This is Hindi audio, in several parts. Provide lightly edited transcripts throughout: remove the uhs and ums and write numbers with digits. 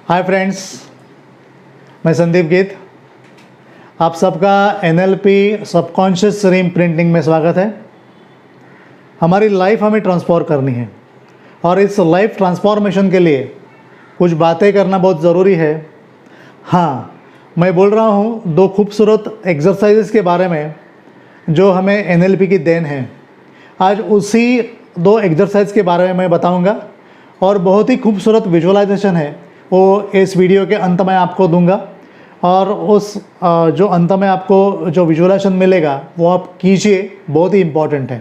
हाय फ्रेंड्स, मैं संदीप गीत। आप सबका एनएलपी सबकॉन्शियस रीइम्प्रिंटिंग में स्वागत है। हमारी लाइफ हमें ट्रांसफॉर्म करनी है और इस लाइफ ट्रांसफॉर्मेशन के लिए कुछ बातें करना बहुत ज़रूरी है। हाँ, मैं बोल रहा हूँ दो खूबसूरत एक्सरसाइजेस के बारे में जो हमें एनएलपी की देन है। आज उसी दो एक्सरसाइज के बारे में मैं बताऊँगा और बहुत ही खूबसूरत विजुअलाइजेशन है वो इस वीडियो के अंत में आपको दूंगा। और उस जो अंत में आपको जो विजुअलाइजेशन मिलेगा वो आप कीजिए, बहुत ही इम्पॉर्टेंट है।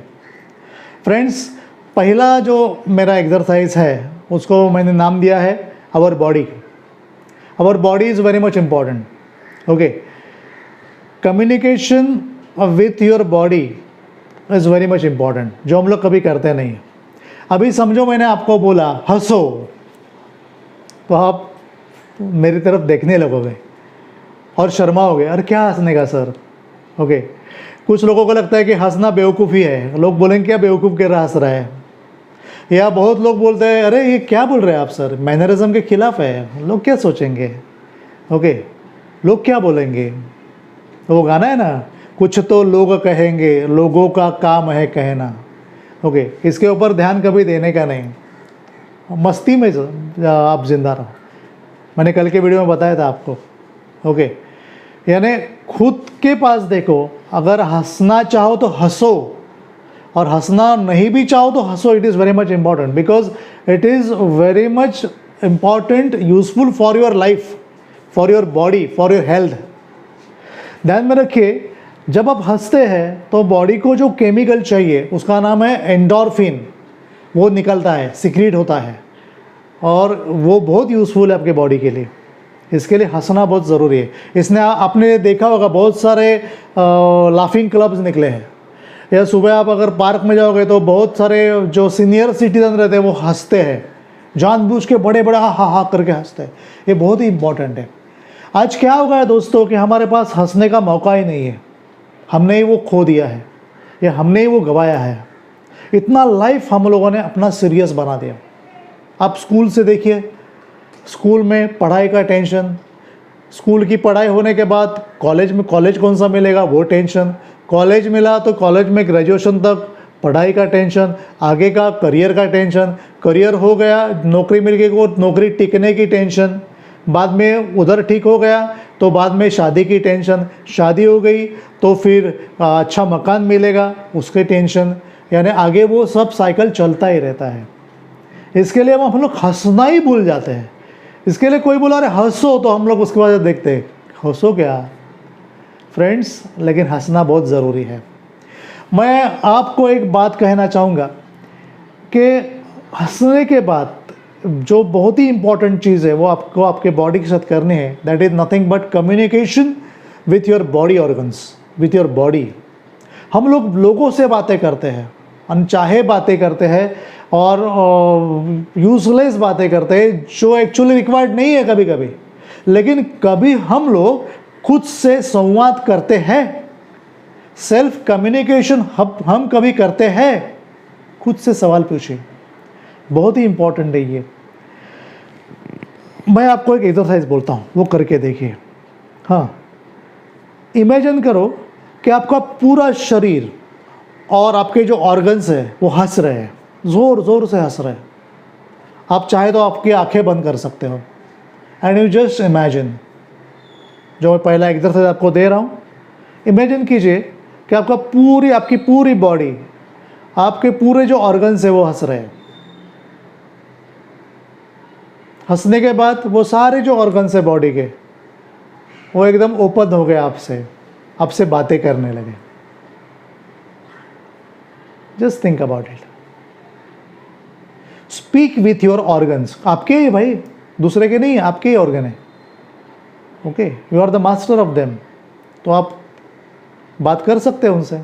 फ्रेंड्स, पहला जो मेरा एक्सरसाइज है उसको मैंने नाम दिया है our body. Our body is very much important. Okay, communication with your body is very much important, जो हम लोग कभी करते नहीं। अभी समझो मैंने आपको बोला हंसो, तो आप मेरी तरफ देखने लगोगे और शर्माओगे, अरे क्या हंसने का सर। ओके, कुछ लोगों को लगता है कि हंसना बेवकूफ़ी है। लोग बोलेंगे क्या बेवकूफ़ के रहा हंस रहा है। या बहुत लोग बोलते हैं अरे ये क्या बोल रहे हैं आप सर, मैनरिज्म के खिलाफ है, लोग क्या सोचेंगे। ओके, लोग क्या बोलेंगे। तो वो गाना है ना, कुछ तो लोग कहेंगे, लोगों का काम है कहना। ओके, इसके ऊपर ध्यान कभी देने का नहीं, मस्ती में आप जिंदा रहो। मैंने कल के वीडियो में बताया था आपको। ओके, यानी खुद के पास देखो, अगर हंसना चाहो तो हंसो और हंसना नहीं भी चाहो तो हंसो। It is very much important because it is very much important, useful for your life, for your body, for your health. ध्यान में रखिए, जब आप हंसते हैं तो बॉडी को जो केमिकल चाहिए उसका नाम है एंडोर्फिन, वो निकलता है, सिक्रीट होता है और वो बहुत यूज़फुल है आपके बॉडी के लिए। इसके लिए हंसना बहुत ज़रूरी है। इसने आपने देखा होगा बहुत सारे लाफिंग क्लब्स निकले हैं। या सुबह आप अगर पार्क में जाओगे तो बहुत सारे जो सीनियर सिटीजन रहते हैं वो हंसते हैं, जानबूझ के बड़े बड़े हा हा करके हंसते हैं। ये बहुत ही इम्पॉर्टेंट है। आज क्या हो गया है दोस्तों कि हमारे पास हंसने का मौका ही नहीं है। हमने ही वो खो दिया है या हमने ही वो गंवाया है। इतना लाइफ हम लोगों ने अपना सीरियस बना दिया। आप स्कूल से देखिए, स्कूल में पढ़ाई का टेंशन, स्कूल की पढ़ाई होने के बाद कॉलेज में कॉलेज कौन सा मिलेगा वो टेंशन, कॉलेज मिला तो कॉलेज में ग्रेजुएशन तक पढ़ाई का टेंशन, आगे का करियर का टेंशन, करियर हो गया नौकरी मिल गई वो नौकरी टिकने की टेंशन, बाद में उधर ठीक हो गया तो बाद में शादी की टेंशन, शादी हो गई तो फिर अच्छा मकान मिलेगा उसके टेंशन। यानी आगे वो सब साइकिल चलता ही रहता है। इसके लिए हम लोग हंसना ही भूल जाते हैं। इसके लिए कोई बोला अरे हंसो तो हम लोग उसके बाद देखते हैं हंसो क्या फ्रेंड्स, लेकिन हंसना बहुत ज़रूरी है। मैं आपको एक बात कहना चाहूँगा कि हंसने के बाद जो बहुत ही इम्पॉर्टेंट चीज़ है वो आपको आपके बॉडी के साथ करनी है। That is nothing but communication with your body organs, with your body. हम लोग लोगों से बातें करते हैं, अनचाहे बातें करते हैं और यूजलेस बातें करते हैं जो एक्चुअली रिक्वायर्ड नहीं है कभी कभी। लेकिन कभी हम लोग खुद से संवाद करते हैं, सेल्फ कम्युनिकेशन हम कभी करते हैं। खुद से सवाल पूछिए, बहुत ही इंपॉर्टेंट है ये। मैं आपको एक एक्सरसाइज बोलता हूँ, वो करके देखिए। हाँ, इमेजिन करो कि आपका पूरा शरीर और आपके जो ऑर्गन्स है वो हंस रहे हैं, ज़ोर ज़ोर से हंस रहे हैं। आप चाहे तो आपकी आंखें बंद कर सकते हो एंड यू जस्ट इमेजिन, जो मैं पहला एक्सरसाइज आपको दे रहा हूँ, इमेजिन कीजिए कि आपकी पूरी बॉडी, आपके पूरे जो ऑर्गन्स है वो हंस रहे हैं। हंसने के बाद वो सारे जो ऑर्गन्स है बॉडी के वो एकदम ओपन हो गए, आपसे बातें करने लगे। Just think about it. Speak with your organs. आपके ही भाई, दूसरे के नहीं, आपके ही ऑर्गन है। Okay, you are the master of them. तो आप बात कर सकते हो उनसे,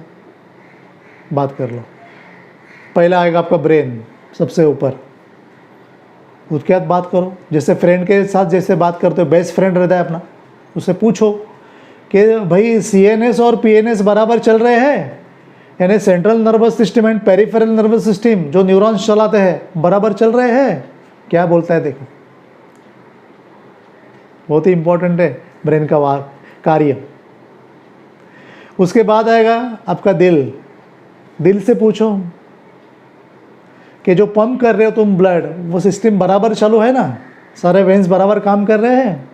बात कर लो। पहला आएगा आपका ब्रेन सबसे ऊपर, उसके बाद बात करो। जैसे फ्रेंड के साथ जैसे बात करते हो, बेस्ट फ्रेंड रहता है अपना, उससे पूछो कि भाई CNS और PNS बराबर चल रहे हैं, यानी central nervous system and peripheral nervous system जो न्यूरॉन्स चलाते हैं बराबर चल रहे हैं, क्या बोलता है देखो। बहुत ही इंपॉर्टेंट है ब्रेन का कार्य। उसके बाद आएगा आपका दिल। दिल से पूछो कि जो पंप कर रहे हो तुम ब्लड, वो सिस्टम बराबर चालू है ना, सारे वेन्स बराबर काम कर रहे हैं।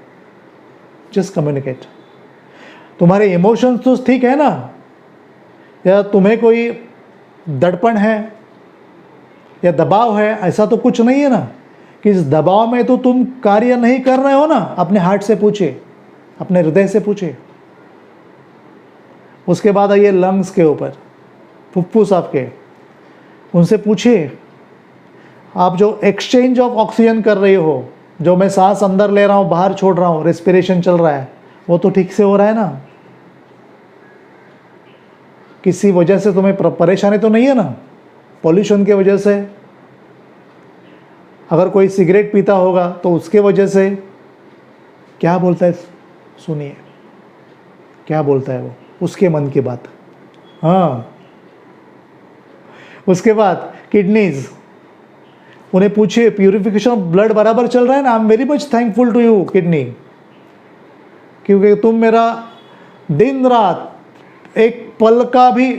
Just communicate. तुम्हारे इमोशंस तो ठीक है ना, या तुम्हें कोई दड़पण है या दबाव है, ऐसा तो कुछ नहीं है ना कि इस दबाव में तो तुम कार्य नहीं कर रहे हो ना। अपने हार्ट से पूछिए, अपने हृदय से पूछिए। उसके बाद आइए लंग्स के ऊपर, फुफ्फुस आपके, उनसे पूछिए आप जो एक्सचेंज ऑफ ऑक्सीजन कर रहे हो, जो मैं सांस अंदर ले रहा हूँ बाहर छोड़ रहा हूँ, रेस्पिरेशन चल रहा है, वो तो ठीक से हो रहा है ना। किसी वजह से तुम्हें परेशानी तो नहीं है ना, पॉल्यूशन के वजह से। अगर कोई सिगरेट पीता होगा तो उसके वजह से क्या बोलता है, सुनिए क्या बोलता है वो, उसके मन की बात। हाँ, उसके बाद किडनीज, उन्हें पूछिए प्यूरिफिकेशन ऑफ ब्लड बराबर चल रहा है ना। I am very much thankful to you kidney, क्योंकि तुम मेरा दिन रात एक पल का भी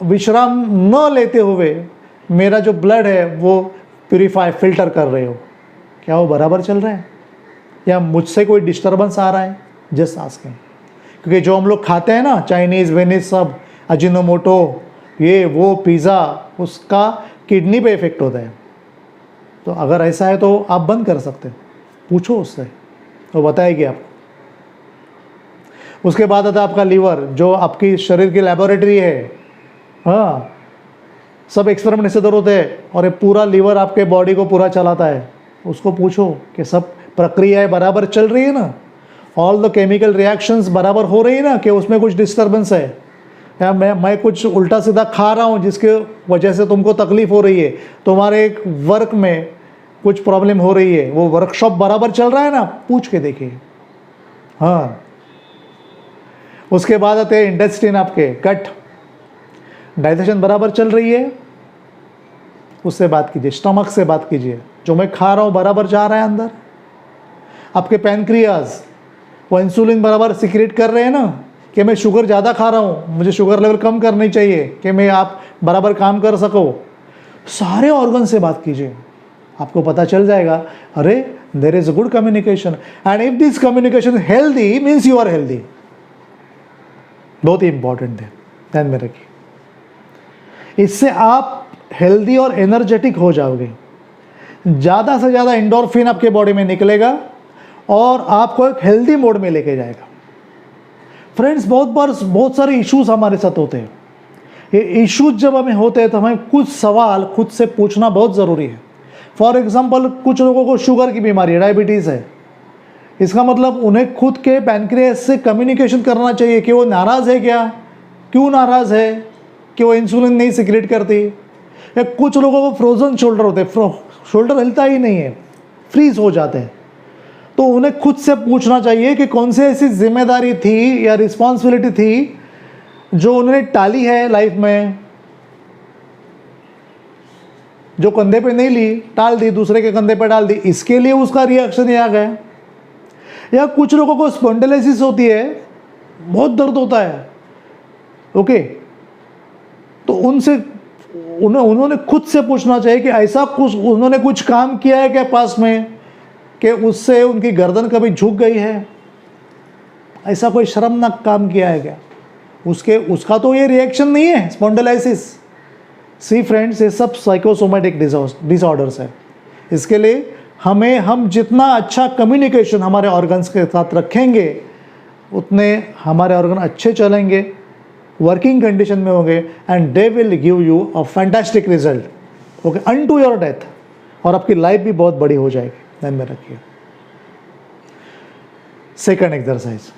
विश्राम न लेते हुए मेरा जो ब्लड है वो प्यूरिफाई फिल्टर कर रहे हो। क्या वो बराबर चल रहा है या मुझसे कोई डिस्टर्बेंस आ रहा है? Just asking. क्योंकि जो हम लोग खाते हैं ना, चाइनीज़ वेनीज सब, अजिनोमोटो, ये वो पिज़्ज़ा, उसका किडनी पे इफेक्ट होता है। तो अगर ऐसा है तो आप बंद कर सकते हैं, पूछो उससे तो बताएगी आपको। उसके बाद आता है आपका लीवर, जो आपकी शरीर की लैबोरेटरी है। हाँ, सब एक्सपेरिमेंट इससे दूर होते हैं और ये पूरा लीवर आपके बॉडी को पूरा चलाता है। उसको पूछो कि सब प्रक्रियाएं बराबर चल रही है ना, ऑल द केमिकल रिएक्शंस बराबर हो रही है ना, कि उसमें कुछ डिस्टर्बेंस है, या मैं कुछ उल्टा सीधा खा रहा हूँ जिसके वजह से तुमको तकलीफ हो रही है, तुम्हारे एक वर्क में कुछ प्रॉब्लम हो रही है, वो वर्कशॉप बराबर चल रहा है ना, पूछ के देखिए। हाँ, उसके बाद आते हैं इंटेस्टाइन, आपके गट, डाइजेशन बराबर चल रही है, उससे बात कीजिए। स्टमक से बात कीजिए, जो मैं खा रहा हूँ बराबर जा रहा है अंदर। आपके पैनक्रियाज, वो इंसुलिन बराबर सिक्रेट कर रहे हैं ना, कि मैं शुगर ज़्यादा खा रहा हूँ, मुझे शुगर लेवल कम करनी चाहिए कि मैं आप बराबर काम कर सको। सारे ऑर्गन से बात कीजिए, आपको पता चल जाएगा, अरे there is a good communication, and if this communication healthy means you are healthy. बहुत ही इंपॉर्टेंट है, ध्यान में रखिए। इससे आप हेल्दी और एनर्जेटिक हो जाओगे। ज़्यादा से ज़्यादा एंडोर्फिन आपके बॉडी में निकलेगा और आपको एक हेल्दी मोड में लेके जाएगा। फ्रेंड्स, बहुत सारे इश्यूज हमारे साथ होते हैं। ये इश्यूज जब हमें होते हैं तो हमें कुछ सवाल खुद से पूछना बहुत ज़रूरी है। फॉर एग्जांपल, कुछ लोगों को शुगर की बीमारी है, डायबिटीज़ है। इसका मतलब उन्हें खुद के पैनक्रियास से कम्युनिकेशन करना चाहिए कि वो नाराज़ है, क्या, क्यों नाराज़ है, कि वो इंसुलिन नहीं सिक्रेट करती। या कुछ लोगों को फ्रोजन शोल्डर होते हैं, शोल्डर हिलता ही नहीं है, फ्रीज हो जाते हैं। तो उन्हें खुद से पूछना चाहिए कि कौन सी ऐसी जिम्मेदारी थी या रिस्पॉन्सिबिलिटी थी जो उन्होंने टाली है लाइफ में, जो कंधे पे नहीं ली, टाल दी, दूसरे के कंधे पे डाल दी, इसके लिए उसका रिएक्शन आ गया। या कुछ लोगों को स्पॉन्डिलोसिस होती है, बहुत दर्द होता है, ओके, तो उन्होंने खुद से पूछना चाहिए कि ऐसा कुछ उन्होंने कुछ काम किया है क्या पास में कि उससे उनकी गर्दन कभी झुक गई है, ऐसा कोई शर्मनाक काम किया है क्या, उसका तो ये रिएक्शन नहीं है स्पॉन्डिलोसिस। सी फ्रेंड्स, ये सब साइकोसोमेटिक डिसऑर्डर्स है। इसके लिए हम जितना अच्छा कम्युनिकेशन हमारे ऑर्गन्स के साथ रखेंगे, उतने हमारे ऑर्गन अच्छे चलेंगे, वर्किंग कंडीशन में होंगे, and they will give you a fantastic result, okay, unto your death, और आपकी लाइफ भी बहुत बड़ी हो जाएगी। ध्यान में रखिए। सेकंड एक्सरसाइज,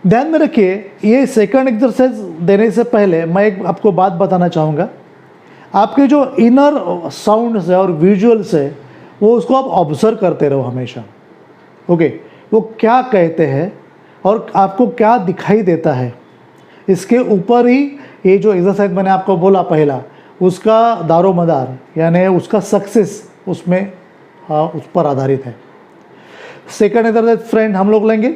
ध्यान में रखिए, ये सेकंड एक्सरसाइज देने से पहले मैं एक आपको बात बताना चाहूँगा। आपके जो इनर साउंड्स है और विजुअल्स है, वो उसको आप ऑब्जर्व करते रहो हमेशा, ओके, वो क्या कहते हैं और आपको क्या दिखाई देता है, इसके ऊपर ही ये जो एक्सरसाइज मैंने आपको बोला पहला, उसका दारोमदार यानी उसका सक्सेस उसमें उस पर आधारित है। सेकंड एक्सरसाइज फ्रेंड हम लोग लेंगे।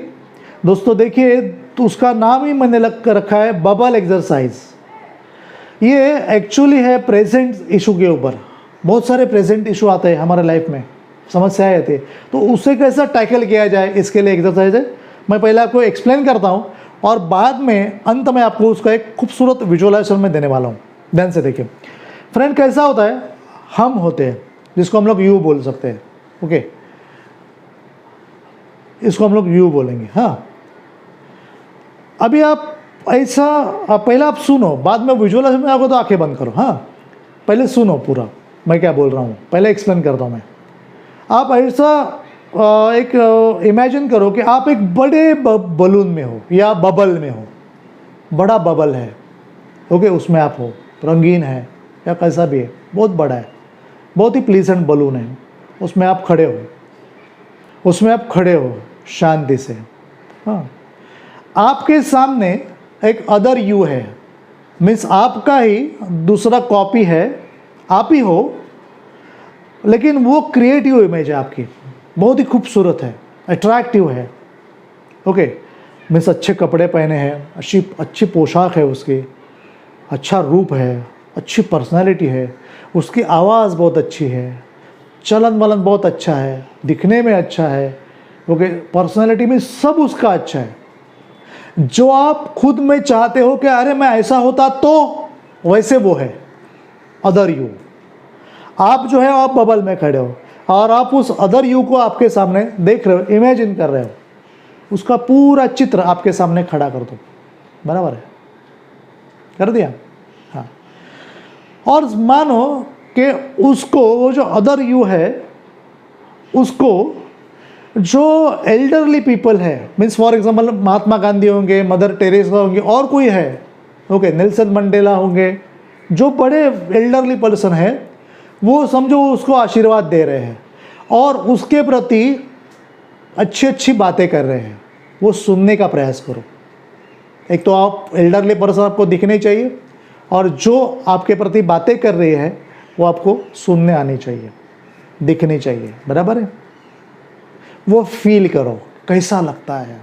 दोस्तों देखिए, तो उसका नाम ही मैंने लग कर रखा है बबल एक्सरसाइज। ये एक्चुअली है प्रेजेंट इशू के ऊपर। बहुत सारे प्रेजेंट इशू आते हैं हमारे लाइफ में, समस्याएं आती है, तो उसे कैसा टैकल किया जाए, इसके लिए एक्सरसाइज है। मैं पहले आपको एक्सप्लेन करता हूँ और बाद में अंत में आपको उसका एक खूबसूरत विजुअलाइजेशन में देने वाला हूँ। ध्यान से देखिए फ्रेंड, कैसा होता है, हम होते हैं जिसको हम लोग यू बोल सकते हैं। ओके, इसको हम लोग यू बोलेंगे। हाँ, अभी आप ऐसा पहले आप सुनो, बाद में विजुअलाइजेशन में आपको तो आंखें बंद करो। हाँ, पहले सुनो पूरा मैं क्या बोल रहा हूँ, पहले एक्सप्लेन करता हूँ मैं। आप ऐसा एक इमेजिन करो कि आप एक बड़े बलून में हो या बबल में हो, बड़ा बबल है। ओके, उसमें आप हो, रंगीन है या कैसा भी है, बहुत बड़ा है, बहुत ही प्लीजेंट बलून है, उसमें आप खड़े हो, उसमें आप खड़े हो शांति से। हाँ, आपके सामने एक अदर यू है, मीन्स आपका ही दूसरा कॉपी है, आप ही हो, लेकिन वो क्रिएटिव इमेज है आपकी, बहुत ही खूबसूरत है, अट्रैक्टिव है। ओके, मीन्स अच्छे कपड़े पहने हैं, अच्छी पोशाक है उसकी, अच्छा रूप है, अच्छी पर्सनालिटी है, उसकी आवाज़ बहुत अच्छी है, चलन वलन बहुत अच्छा है, दिखने में अच्छा है। ओके, पर्सनालिटी में सब उसका अच्छा है। जो आप खुद में चाहते हो कि अरे मैं ऐसा होता तो, वैसे वो है अदर यू। आप जो है आप बबल में खड़े हो और आप उस अदर यू को आपके सामने देख रहे हो, इमेजिन कर रहे हो, उसका पूरा चित्र आपके सामने खड़ा कर दो। बराबर है, कर दिया। हाँ, और मानो कि उसको, वो जो अदर यू है, उसको जो एल्डरली पीपल है, means for example Mahatma Gandhi होंगे, मदर टेरेसा होंगे, और कोई है, ओके, नेल्सन मंडेला होंगे, जो बड़े एल्डरली पर्सन है, वो समझो उसको आशीर्वाद दे रहे हैं और उसके प्रति अच्छी अच्छी बातें कर रहे हैं। वो सुनने का प्रयास करो। एक तो आप एल्डरली पर्सन आपको दिखने चाहिए, और जो आपके प्रति बातें कर रही है वो आपको सुनने आनी चाहिए, दिखनी चाहिए। बराबर है, वो फील करो कैसा लगता है।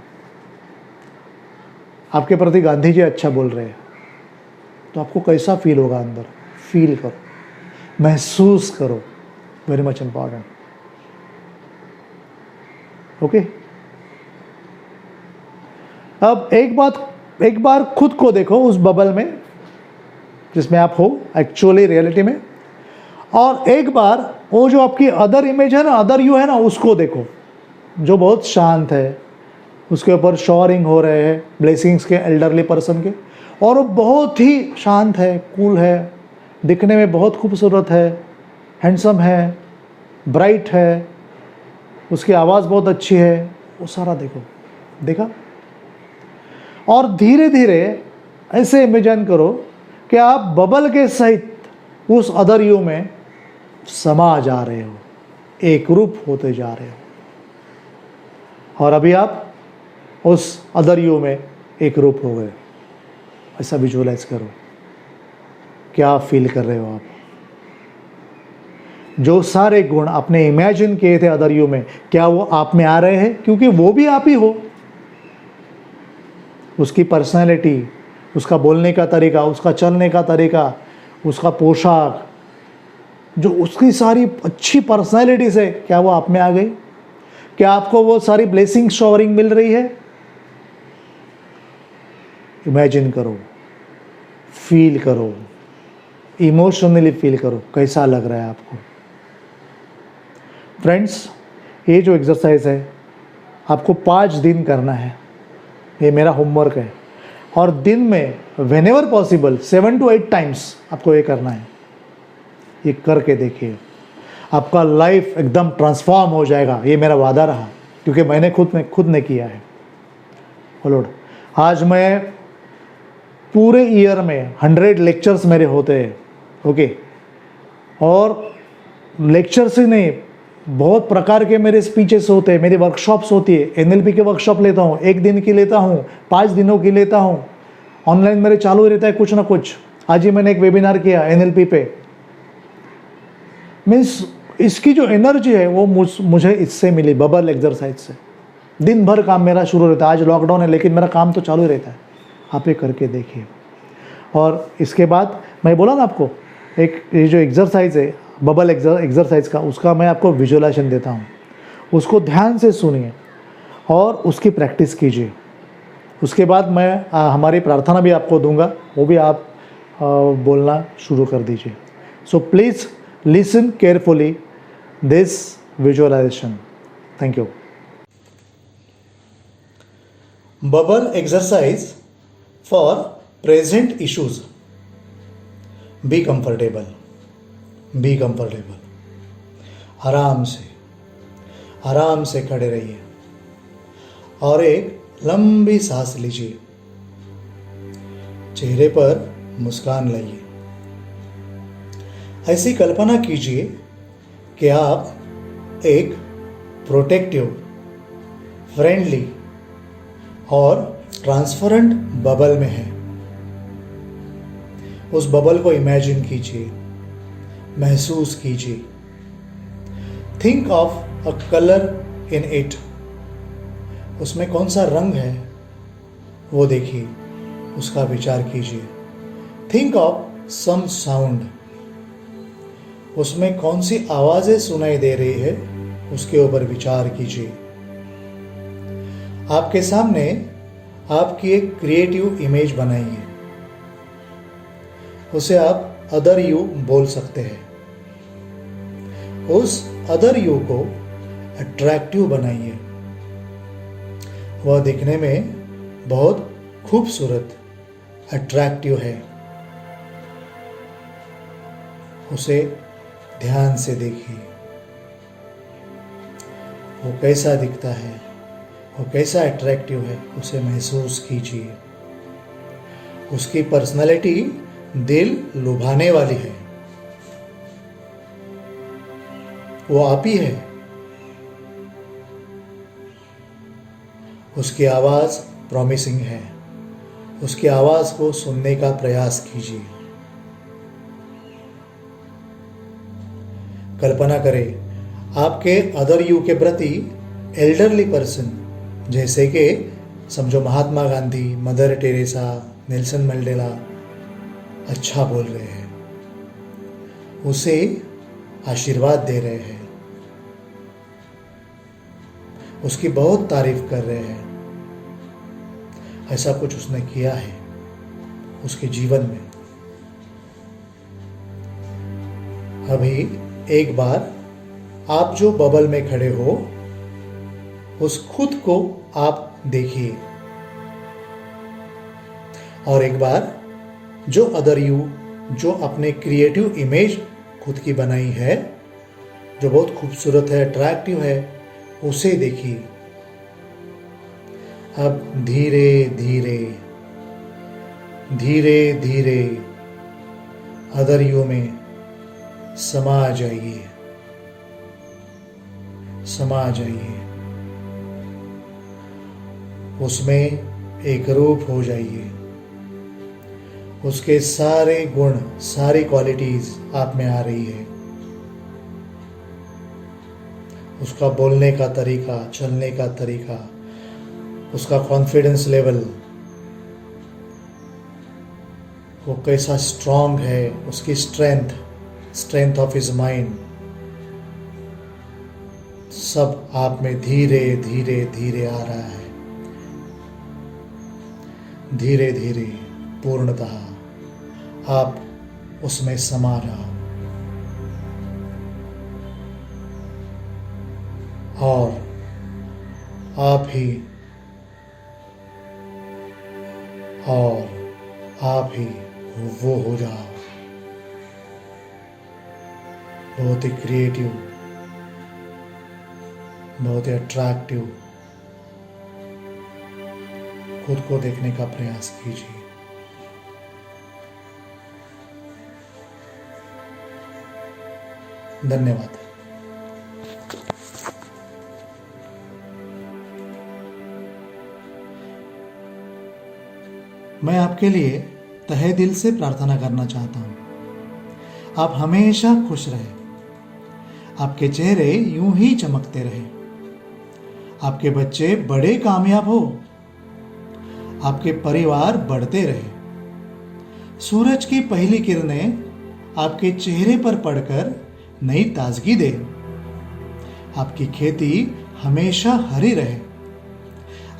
आपके प्रति गांधी जी अच्छा बोल रहे हैं तो आपको कैसा फील होगा अंदर, फील करो, महसूस करो। Very much important. ओके, अब एक बार खुद को देखो उस बबल में जिसमें आप हो एक्चुअली रियलिटी में, और एक बार वो जो आपकी अदर इमेज है ना, अदर यू है ना, उसको देखो जो बहुत शांत है, उसके ऊपर शॉवरिंग हो रहे हैं ब्लेसिंग्स के, एल्डरली पर्सन के, और वो बहुत ही शांत है, कूल है, दिखने में बहुत खूबसूरत है, हैंडसम है, ब्राइट है, उसकी आवाज़ बहुत अच्छी है। वो सारा देखो, देखा? और धीरे धीरे ऐसे इमेजिन करो कि आप बबल के सहित उस अदर यू में समा जा रहे हो, एक रूप होते जा रहे हो, और अभी आप उस अदर यू में एक रूप हो गए। ऐसा विजुअलाइज करो, क्या फील कर रहे हो आप? जो सारे गुण आपने इमेजिन किए थे अदर यू में, क्या वो आप में आ रहे हैं? क्योंकि वो भी आप ही हो। उसकी पर्सनैलिटी, उसका बोलने का तरीका, उसका चलने का तरीका, उसका पोशाक, जो उसकी सारी अच्छी पर्सनैलिटी से, क्या वो आप में आ गई? क्या आपको वो सारी ब्लेसिंग शॉवरिंग मिल रही है? इमेजिन करो, फील करो, इमोशनली फील करो, कैसा लग रहा है आपको। फ्रेंड्स, ये जो एक्सरसाइज है आपको 5 दिन करना है, ये मेरा होमवर्क है, और दिन में व्हेनेवर पॉसिबल 7 to 8 टाइम्स आपको ये करना है। ये करके देखिए, आपका लाइफ एकदम ट्रांसफॉर्म हो जाएगा, ये मेरा वादा रहा, क्योंकि मैंने खुद ने किया है। लॉर्ड, आज मैं पूरे ईयर में 100 लेक्चर्स मेरे होते हैं, ओके, और लेक्चर्स ही नहीं, बहुत प्रकार के मेरे स्पीचेस होते हैं, मेरी वर्कशॉप्स होती है। NLP के वर्कशॉप लेता हूँ, 1 दिन की लेता हूँ, 5 दिनों की लेता हूँ, ऑनलाइन मेरे चालू रहता है कुछ ना कुछ। आज ही मैंने एक वेबिनार किया NLP पे। मीन्स इसकी जो एनर्जी है वो मुझे इससे मिली, बबल एक्सरसाइज से। दिन भर काम मेरा शुरू रहता है, आज लॉकडाउन है लेकिन मेरा काम तो चालू ही रहता है। आप ये करके देखिए। और इसके बाद मैं बोला ना आपको, एक ये जो एक्सरसाइज है बबल एक्सरसाइज का, उसका मैं आपको विजुअलाइजेशन देता हूँ, उसको ध्यान से सुनिए और उसकी प्रैक्टिस कीजिए। उसके बाद मैं हमारी प्रार्थना भी आपको दूंगा, वो भी आप बोलना शुरू कर दीजिए। So please listen carefully this visualization. Thank you. Bubble exercise for present issues. Be comfortable, be comfortable. आराम से खड़े रहिए और एक लंबी सांस लीजिए। चेहरे पर मुस्कान लाइए। ऐसी कल्पना कीजिए कि आप एक प्रोटेक्टिव, फ्रेंडली और ट्रांसपेरेंट बबल में हैं। उस बबल को इमेजिन कीजिए, महसूस कीजिए। Think of a colour in it. उसमें कौन सा रंग है वो देखिए, उसका विचार कीजिए। Think of some sound. उसमें कौन सी आवाजें सुनाई दे रही है उसके ऊपर विचार कीजिए। आपके सामने आपकी एक क्रिएटिव इमेज बनाइए। उसे आप अदर यू बोल सकते हैं। उस अदर यू को अट्रैक्टिव बनाइए। वह दिखने में बहुत खूबसूरत, अट्रैक्टिव है। उसे ध्यान से देखिए, वो कैसा दिखता है, वो कैसा अट्रैक्टिव है, उसे महसूस कीजिए। उसकी पर्सनालिटी दिल लुभाने वाली है। वो आप ही है। उसकी आवाज प्रॉमिसिंग है। उसकी आवाज को सुनने का प्रयास कीजिए। कल्पना करें आपके अदर यू के प्रति एल्डरली पर्सन, जैसे कि समझो Mahatma Gandhi, Mother Teresa, Nelson Mandela अच्छा बोल रहे हैं, उसे आशीर्वाद दे रहे हैं, उसकी बहुत तारीफ कर रहे हैं। ऐसा कुछ उसने किया है उसके जीवन में। अभी एक बार आप जो बबल में खड़े हो उस खुद को आप देखिए, और एक बार जो अदर यू, जो अपने क्रिएटिव इमेज खुद की बनाई है, जो बहुत खूबसूरत है, अट्रैक्टिव है, उसे देखिए। अब धीरे धीरे धीरे धीरे अदर यू में समा जाइए, समा जाइए। उसमें एक रूप हो जाइए। उसके सारे गुण, सारी क्वालिटीज आप में आ रही है। उसका बोलने का तरीका, चलने का तरीका, उसका कॉन्फिडेंस लेवल, वो कैसा स्ट्रांग है, उसकी स्ट्रेंथ ऑफ हिज माइंड, सब आप में धीरे धीरे धीरे आ रहा है। धीरे धीरे पूर्णतः आप उसमें समा रहो, और आप ही वो हो जाओ। बहुत ही क्रिएटिव, बहुत ही अट्रैक्टिव खुद को देखने का प्रयास कीजिए। धन्यवाद। मैं आपके लिए तहे दिल से प्रार्थना करना चाहता हूँ। आप हमेशा खुश रहें, आपके चेहरे यूं ही चमकते रहे, आपके बच्चे बड़े कामयाब हो, आपके परिवार बढ़ते रहे, सूरज की पहली किरणें आपके चेहरे पर पड़कर नई ताजगी दे, आपकी खेती हमेशा हरी रहे,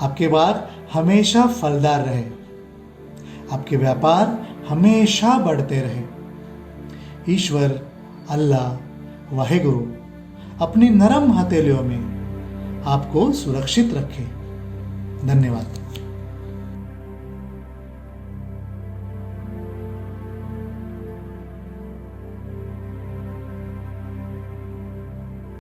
आपके बाग हमेशा फलदार रहे, आपके व्यापार हमेशा बढ़ते रहे। ईश्वर, अल्लाह, वाहेगुरु अपनी नरम हथेलियों में आपको सुरक्षित रखे। धन्यवाद।